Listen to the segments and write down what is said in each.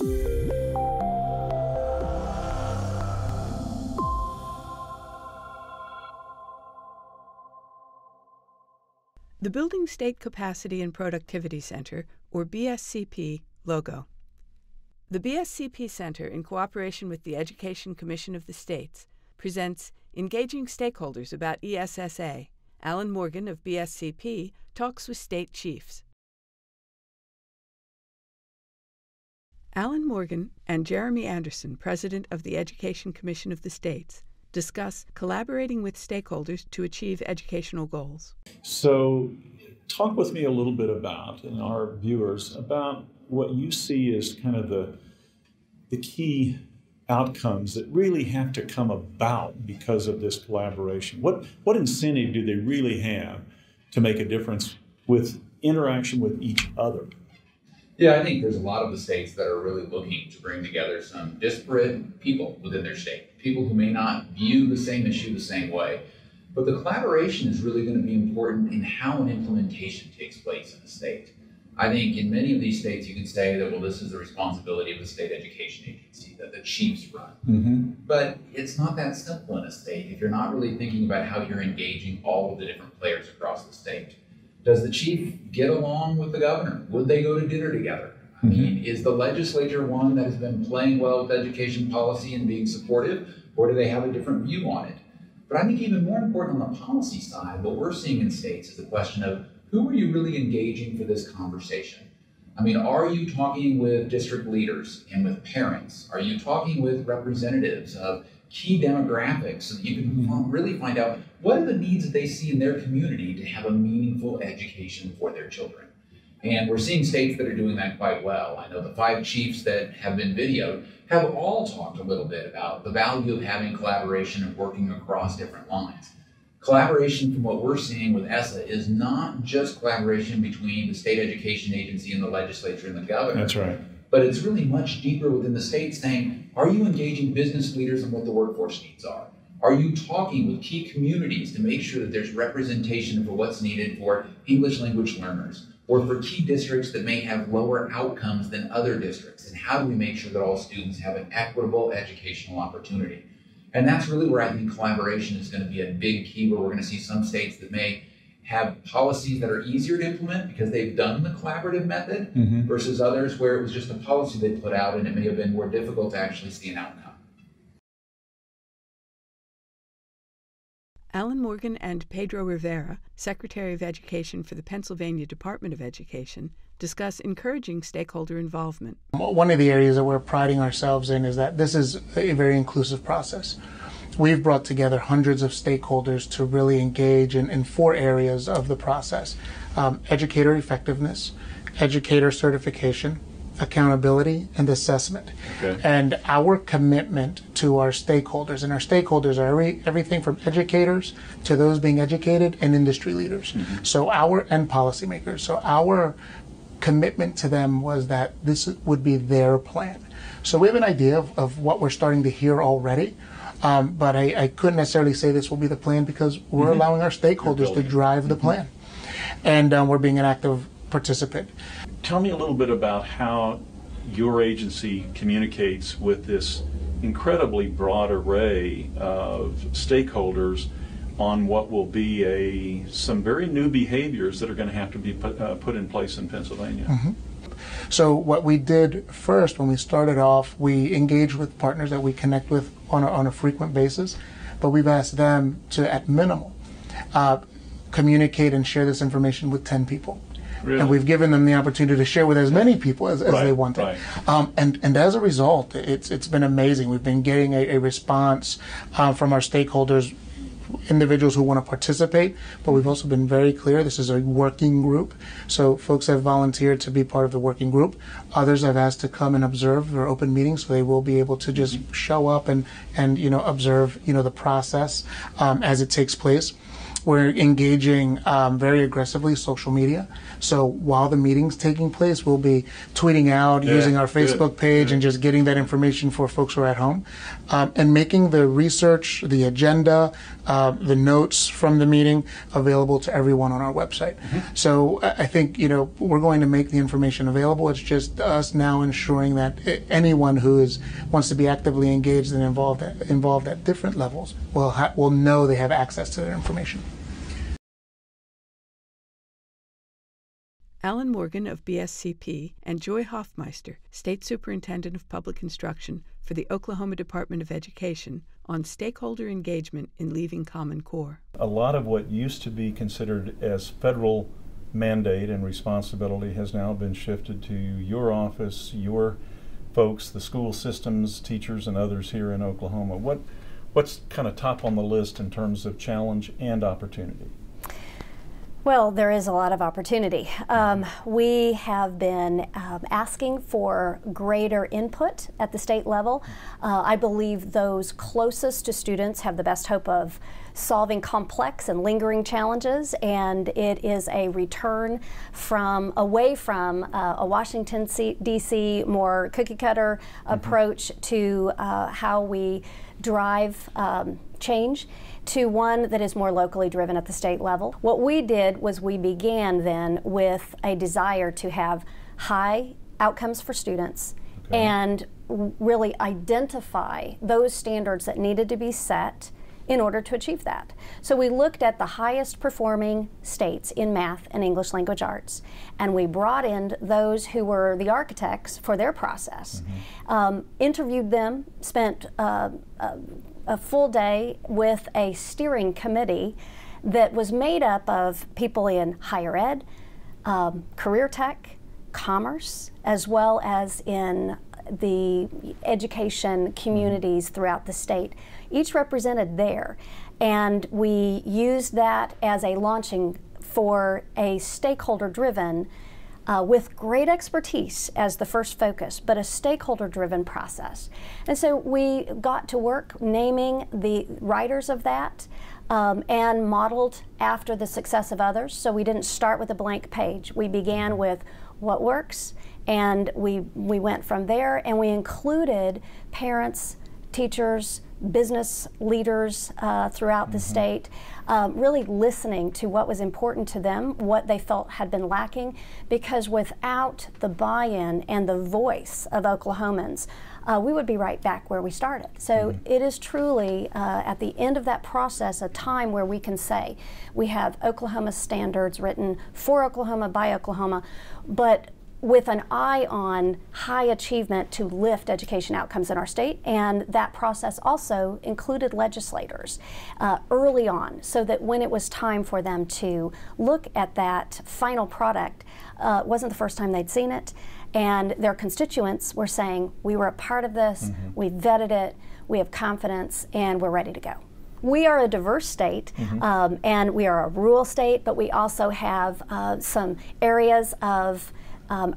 The Building State Capacity and Productivity Center, or BSCP, logo. The BSCP Center, in cooperation with the Education Commission of the States, presents Engaging Stakeholders about ESSA. Alan Morgan of BSCP talks with state chiefs. Alan Morgan and Jeremy Anderson, President of the Education Commission of the States, discuss collaborating with stakeholders to achieve educational goals. So talk with me a little bit about, and our viewers, about what you see as kind of the key outcomes that really have to come about because of this collaboration. What incentive do they really have to make a difference with interaction with each other? Yeah, I think there's a lot of the states that are really looking to bring together some disparate people within their state, people who may not view the same issue the same way. But the collaboration is really going to be important in how an implementation takes place in the state. I think in many of these states you can say that, well, this is the responsibility of the state education agency that the chiefs run. Mm-hmm. But it's not that simple in a state if you're not really thinking about how you're engaging all of the different players across the state. Does the chief get along with the governor? Would they go to dinner together? I mean, is the legislature one that has been playing well with education policy and being supportive, or do they have a different view on it? But I think even more important on the policy side, what we're seeing in states is the question of who are you really engaging for this conversation? I mean, are you talking with district leaders and with parents? Are you talking with representatives of key demographics so that you can really find out what are the needs that they see in their community to have a meaningful education for their children? And we're seeing states that are doing that quite well. I know the 5 chiefs that have been videoed have all talked a little bit about the value of having collaboration and working across different lines. Collaboration, from what we're seeing with ESSA, is not just collaboration between the state education agency and the legislature and the governor. That's right. But it's really much deeper within the state, saying, are you engaging business leaders in what the workforce needs are? Are you talking with key communities to make sure that there's representation for what's needed for English language learners, or for key districts that may have lower outcomes than other districts? And how do we make sure that all students have an equitable educational opportunity? And that's really where I think collaboration is going to be a big key, where we're going to see some states that may have policies that are easier to implement because they've done the collaborative method, versus others where it was just a policy they put out and it may have been more difficult to actually see an outcome. Alan Morgan and Pedro Rivera, Secretary of Education for the Pennsylvania Department of Education, discuss encouraging stakeholder involvement. One of the areas that we're priding ourselves in is that this is a very inclusive process. We've brought together hundreds of stakeholders to really engage in 4 areas of the process: educator effectiveness, educator certification, accountability, and assessment. Okay. And our commitment to our stakeholders, and our stakeholders are everything from educators to those being educated and industry leaders. So and policymakers. So our commitment to them was that this would be their plan. So we have an idea of what we're starting to hear already. But I couldn't necessarily say this will be the plan because we're allowing our stakeholders to drive the plan. And we're being an active participant. Tell me a little bit about how your agency communicates with this incredibly broad array of stakeholders on what will be some very new behaviors that are going to have to be put in place in Pennsylvania. So what we did first when we started off, we engaged with partners that we connect with on a frequent basis, but we've asked them to, at minimal, communicate and share this information with 10 people. Really? And we've given them the opportunity to share with as many people as they wanted. Right. And as a result, it's been amazing. We've been getting a response from our stakeholders, individuals who want to participate, but we've also been very clear this is a working group. So folks have volunteered to be part of the working group. Others have asked to come and observe our open meetings, so they will be able to just show up and observe the process as it takes place. We're engaging very aggressively social media. So while the meeting's taking place, we'll be tweeting out, using our Facebook page, and just getting that information for folks who are at home, and making the research, the agenda, the notes from the meeting available to everyone on our website. So I think, we're going to make the information available. It's just us now ensuring that anyone who wants to be actively engaged and involved at different levels will know they have access to their information. Alan Morgan of BSCP and Joy Hoffmeister, State Superintendent of Public Instruction for the Oklahoma Department of Education, on stakeholder engagement in leaving Common Core. A lot of what used to be considered as federal mandate and responsibility has now been shifted to your office, your folks, the school systems, teachers, and others here in Oklahoma. What's kind of top on the list in terms of challenge and opportunity? Well, there is a lot of opportunity. We have been asking for greater input at the state level. I believe those closest to students have the best hope of solving complex and lingering challenges, and it is a return away from a Washington D.C. more cookie-cutter approach to how we drive change, to one that is more locally driven at the state level. What we did was we began then with a desire to have high outcomes for students and really identify those standards that needed to be set in order to achieve that. So we looked at the highest performing states in math and English language arts, and we brought in those who were the architects for their process, interviewed them, spent a full day with a steering committee that was made up of people in higher ed, career tech, commerce, as well as in the education communities throughout the state, each represented there. And we used that as a launching for a stakeholder-driven, with great expertise as the first focus, but a stakeholder-driven process. And so we got to work naming the writers of that and modeled after the success of others. So we didn't start with a blank page. We began with what works, and we went from there, and we included parents, teachers, business leaders throughout the state, really listening to what was important to them, what they felt had been lacking, because without the buy-in and the voice of Oklahomans, we would be right back where we started. So it is truly, at the end of that process, a time where we can say we have Oklahoma standards written for Oklahoma, by Oklahoma, but with an eye on high achievement to lift education outcomes in our state. And that process also included legislators early on, so that when it was time for them to look at that final product, it wasn't the first time they'd seen it, and their constituents were saying, we were a part of this, we vetted it, we have confidence, and we're ready to go. We are a diverse state, and we are a rural state, but we also have some areas of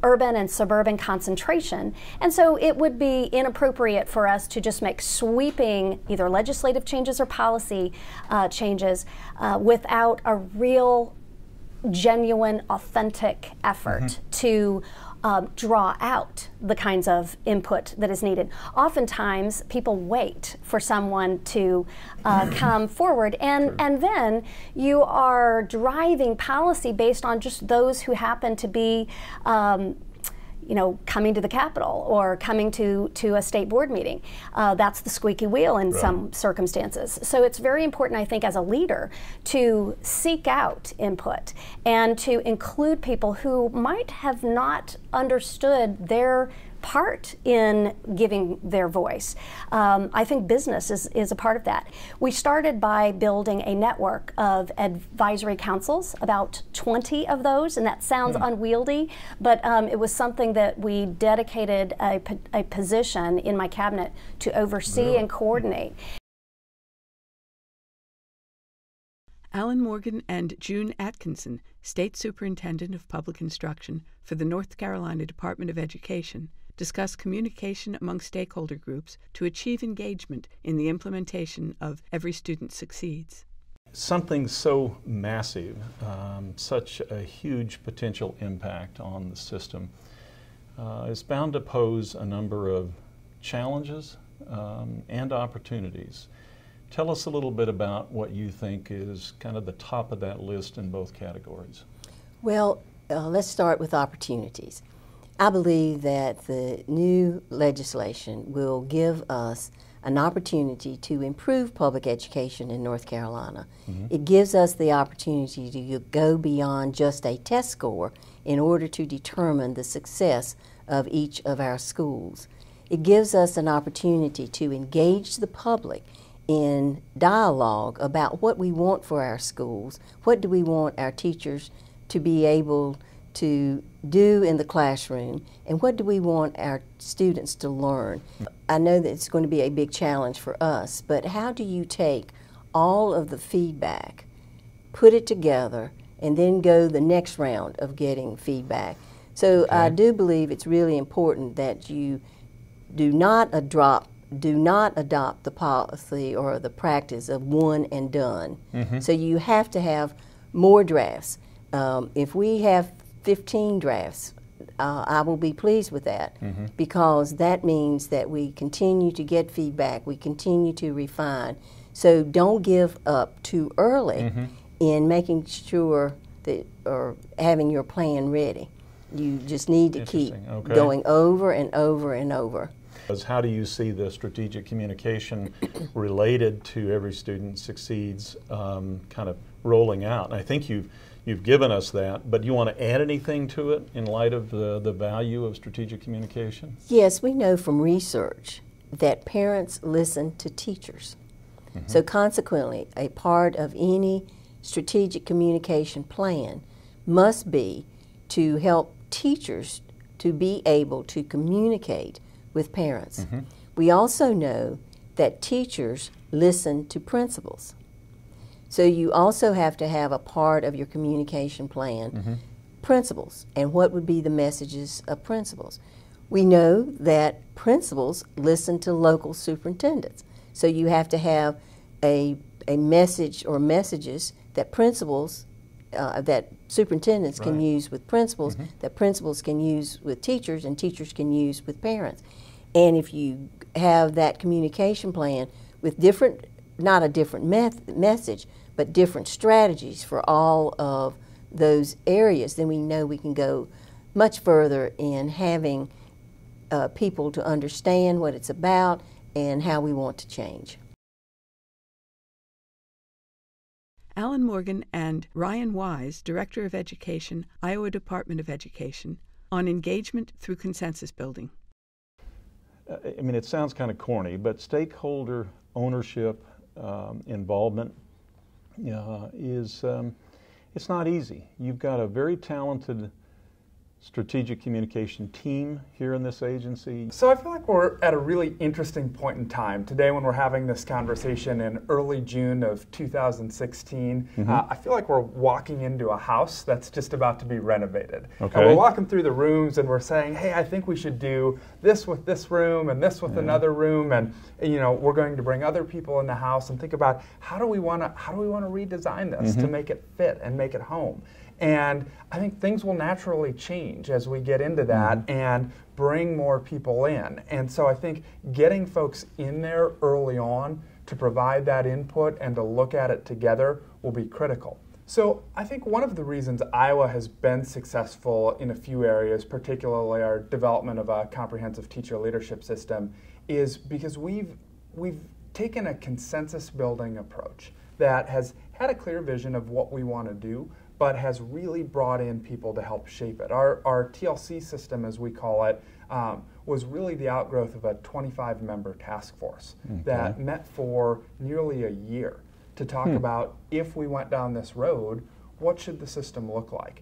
urban and suburban concentration. And so it would be inappropriate for us to just make sweeping either legislative changes or policy changes without a real, genuine, authentic effort to draw out the kinds of input that is needed. Oftentimes, people wait for someone to come forward, and then you are driving policy based on just those who happen to be coming to the Capitol or coming to a state board meeting. That's the squeaky wheel in some circumstances. So it's very important, I think, as a leader to seek out input and to include people who might have not understood their part in giving their voice. I think business is a part of that. We started by building a network of advisory councils, about 20 of those, and that sounds unwieldy, but it was something that we dedicated a position in my cabinet to oversee and coordinate. Alan Morgan and June Atkinson, State Superintendent of Public Instruction for the North Carolina Department of Education, discuss communication among stakeholder groups to achieve engagement in the implementation of Every Student Succeeds. something so massive, such a huge potential impact on the system, is bound to pose a number of challenges and opportunities. Tell us a little bit about what you think is kind of the top of that list in both categories. Well, let's start with opportunities. I believe that the new legislation will give us an opportunity to improve public education in North Carolina. It gives us the opportunity to go beyond just a test score in order to determine the success of each of our schools. It gives us an opportunity to engage the public in dialogue about what we want for our schools, what do we want our teachers to be able to do in the classroom, and what do we want our students to learn. I know that it's going to be a big challenge for us, but how do you take all of the feedback, put it together, and then go the next round of getting feedback? So I do believe it's really important that you do not adopt the policy or the practice of one and done. So you have to have more drafts. If we have 15 drafts, I will be pleased with that, because that means that we continue to get feedback, we continue to refine. So don't give up too early in making sure that, or having your plan ready. You just need to keep going over and over and over. How do you see the strategic communication related to Every Student Succeeds kind of rolling out? And I think you've given us that, but do you want to add anything to it in light of the value of strategic communication? Yes, we know from research that parents listen to teachers. So consequently, a part of any strategic communication plan must be to help teachers to be able to communicate with parents. We also know that teachers listen to principals. So you also have to have a part of your communication plan, principals, and what would be the messages of principals. We know that principals listen to local superintendents. So you have to have a message or messages that principals, that superintendents can use with principals, that principals can use with teachers, and teachers can use with parents. And if you have that communication plan with different, not a different message, but different strategies for all of those areas, then we know we can go much further in having people to understand what it's about and how we want to change. Alan Morgan and Ryan Wise, Director of Education, Iowa Department of Education, on engagement through consensus building. I mean, it sounds kind of corny, but stakeholder ownership, involvement is, it's not easy. You've got a very talented strategic communication team here in this agency. So I feel like we're at a really interesting point in time today when we're having this conversation in early June of 2016. I feel like we're walking into a house that's just about to be renovated. We're walking through the rooms and we're saying, hey, I think we should do this with this room and this with another room, and you know, we're going to bring other people in the house and think about how do we want to redesign this to make it fit and make it home. And I think things will naturally change as we get into that and bring more people in. And so I think getting folks in there early on to provide that input and to look at it together will be critical. So I think one of the reasons Iowa has been successful in a few areas, particularly our development of a comprehensive teacher leadership system, is because we've taken a consensus building approach that has had a clear vision of what we want to do, but has really brought in people to help shape it. Our TLC system, as we call it, was really the outgrowth of a 25-member task force that met for nearly a year to talk about, if we went down this road, what should the system look like?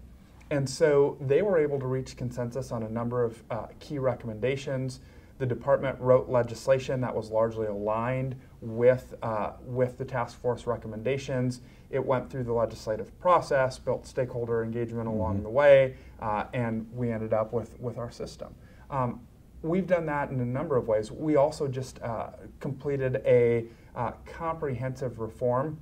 And so they were able to reach consensus on a number of key recommendations. The department wrote legislation that was largely aligned with the task force recommendations. It went through the legislative process, built stakeholder engagement along the way, and we ended up with our system. We've done that in a number of ways. We also just completed a comprehensive reform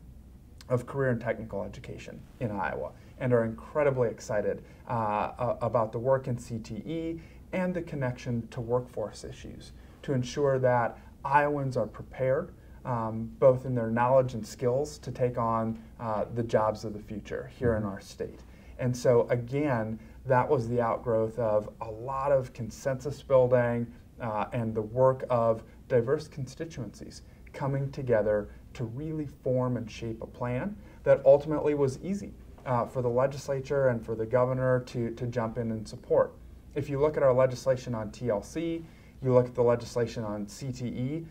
of career and technical education in Iowa and are incredibly excited about the work in CTE and the connection to workforce issues to ensure that Iowans are prepared both in their knowledge and skills to take on the jobs of the future here in our state. And so again, that was the outgrowth of a lot of consensus building and the work of diverse constituencies coming together to really form and shape a plan that ultimately was easy for the legislature and for the governor to jump in and support. If you look at our legislation on TLC, you look at the legislation on CTE,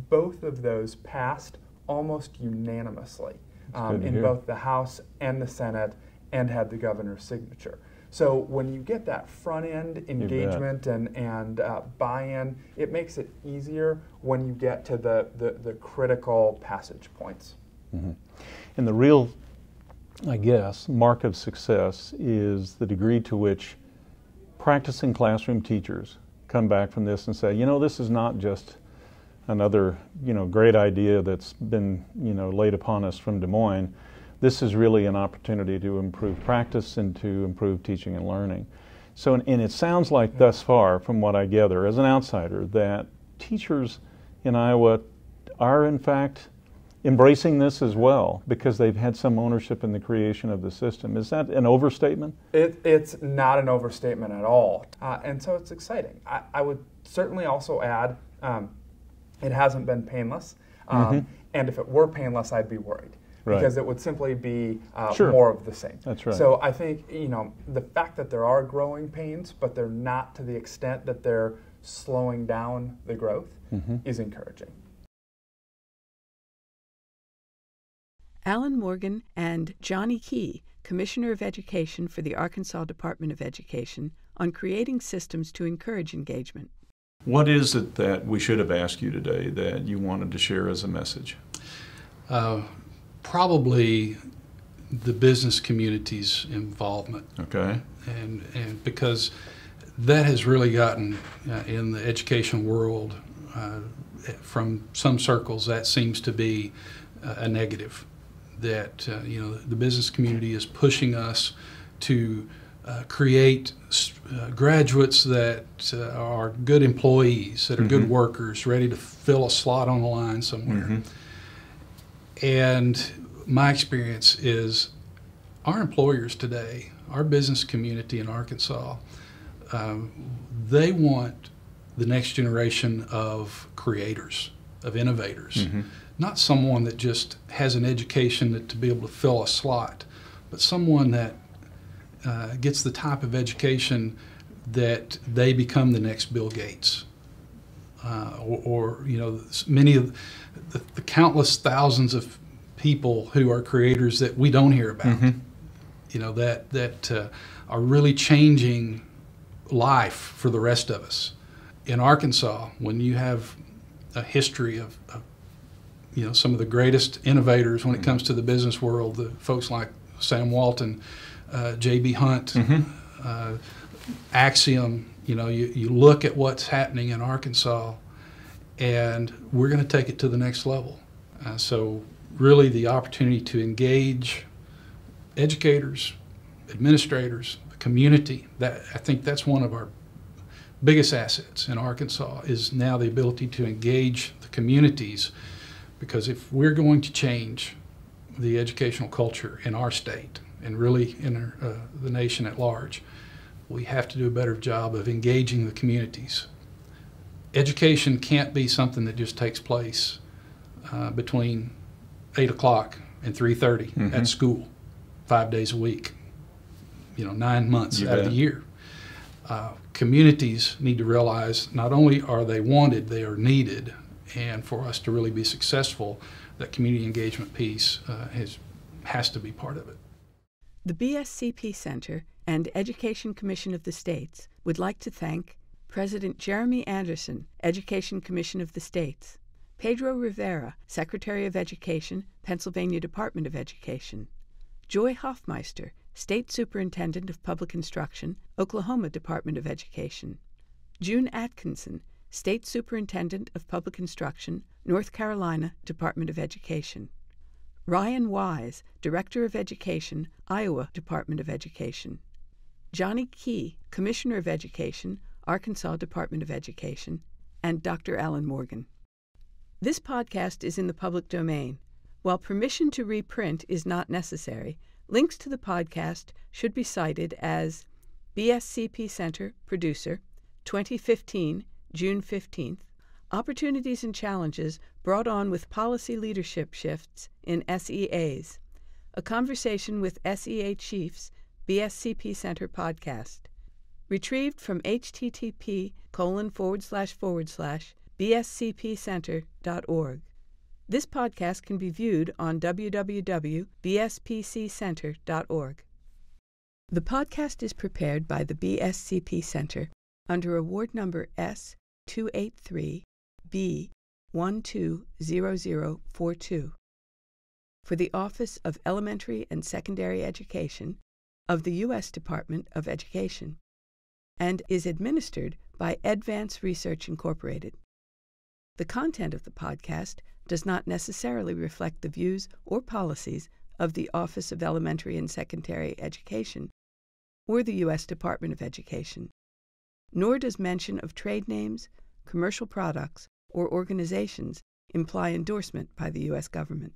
both of those passed almost unanimously in both the House and the Senate and had the governor's signature. So when you get that front-end engagement and buy-in, it makes it easier when you get to the critical passage points. Mm-hmm. And the real, I guess, mark of success is the degree to which practicing classroom teachers come back from this and say, you know, this is not just another, great idea that's been, laid upon us from Des Moines. This is really an opportunity to improve practice and to improve teaching and learning. So, and it sounds like thus far, from what I gather as an outsider, that teachers in Iowa are in fact embracing this as well because they've had some ownership in the creation of the system. Is that an overstatement? It's not an overstatement at all. And so it's exciting. I would certainly also add, it hasn't been painless. And if it were painless, I'd be worried. Because it would simply be more of the same. That's right. So I think, the fact that there are growing pains, but they're not to the extent that they're slowing down the growth is encouraging. Alan Morgan and Johnny Key, Commissioner of Education for the Arkansas Department of Education, on creating systems to encourage engagement. What is it that we should have asked you today that you wanted to share as a message? Probably the business community's involvement. Okay. And because that has really gotten in the education world, from some circles, that seems to be a negative. That the business community is pushing us to create graduates that are good employees, that are good workers, ready to fill a slot on the line somewhere. And my experience is our employers today, our business community in Arkansas, they want the next generation of creators, of innovators. Not someone that just has an education to be able to fill a slot, but someone that gets the type of education that they become the next Bill Gates. Or many of the countless thousands of people who are creators that we don't hear about, that are really changing life for the rest of us. In Arkansas, when you have a history of some of the greatest innovators when it comes to the business world, the folks like Sam Walton, J.B. Hunt, Axiom, you look at what's happening in Arkansas, and we're going to take it to the next level. So really the opportunity to engage educators, administrators, the community, I think that's one of our biggest assets in Arkansas, is now the ability to engage the communities, because if we're going to change the educational culture in our state and really in the nation at large, we have to do a better job of engaging the communities. Education can't be something that just takes place between 8 o'clock and 3:30 at school, 5 days a week, 9 months out of the year. Communities need to realize not only are they wanted, they are needed. And for us to really be successful, that community engagement piece has to be part of it. The BSCP Center and Education Commission of the States would like to thank President Jeremy Anderson, Education Commission of the States; Pedro Rivera, Secretary of Education, Pennsylvania Department of Education; Joy Hoffmeister, State Superintendent of Public Instruction, Oklahoma Department of Education; June Atkinson, State Superintendent of Public Instruction, North Carolina Department of Education; Ryan Wise, Director of Education, Iowa Department of Education. Johnny Key, Commissioner of Education, Arkansas Department of Education, and Dr. Alan Morgan. This podcast is in the public domain. While permission to reprint is not necessary, links to the podcast should be cited as BSCP Center, Producer, 2015, June 15th, Opportunities and Challenges Brought On with Policy Leadership Shifts in SEAs, a conversation with SEA Chiefs, BSCP Center podcast. Retrieved from http://bscpcenter.org. This podcast can be viewed on www.bspccenter.org. The podcast is prepared by the BSCP Center under Award Number S283B120042 for the Office of Elementary and Secondary Education of the U.S. Department of Education, and is administered by Advance Research Incorporated. The content of the podcast does not necessarily reflect the views or policies of the Office of Elementary and Secondary Education or the U.S. Department of Education, nor does mention of trade names, commercial products, or organizations imply endorsement by the U.S. government.